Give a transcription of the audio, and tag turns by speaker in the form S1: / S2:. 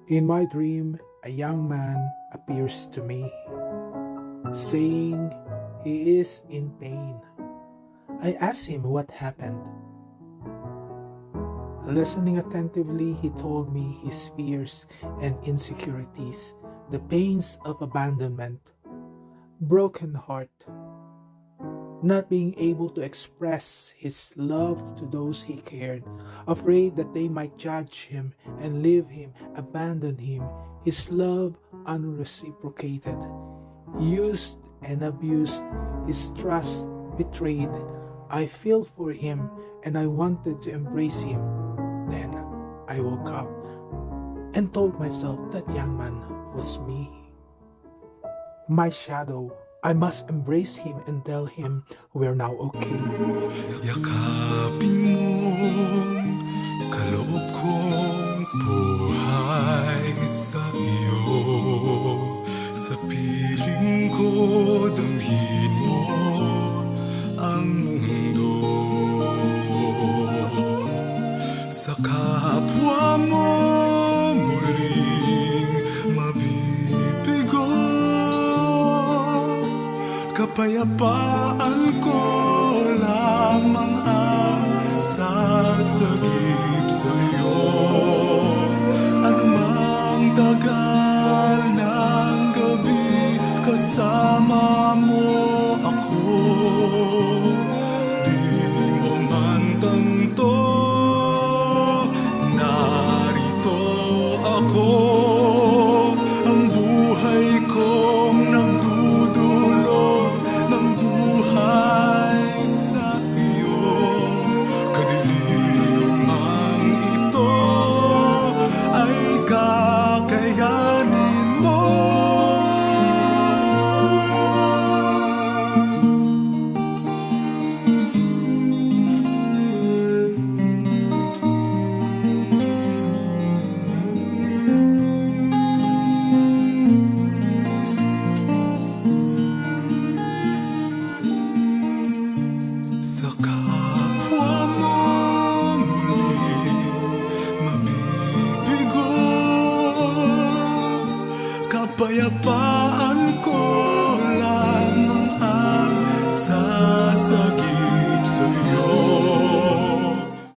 S1: In my dream, a young man appears to me, saying he is in pain. I asked him what happened. Listening attentively, he told me his fears and insecurities, the pains of abandonment, broken heart, not being able to express his love to those he cared, afraid that they might judge him and leave him, abandon him, his love unreciprocated, used and abused, his trust betrayed. I feel for him and I wanted to embrace him. Then I woke up and told myself that young man was me. My shadow. I must embrace him and tell him we're now okay.
S2: Yakapin mo, kaloob kong buhay sa iyo. Sa piling ko, damhin mo ang mundo. Sa kapwa mo, muling mabibigo. Kapayapaan ko lamang ang sasagip sa'yo. Anumang tagal ng gabi, kasama mo ako. Di mo man tanto, narito ako. Ang buhay kong nagdudulot ng buhay sa iyo. Kadilimang ito ay kakayanin mo. Sa kapwa mo muling mabibigo. Kapayapaan ko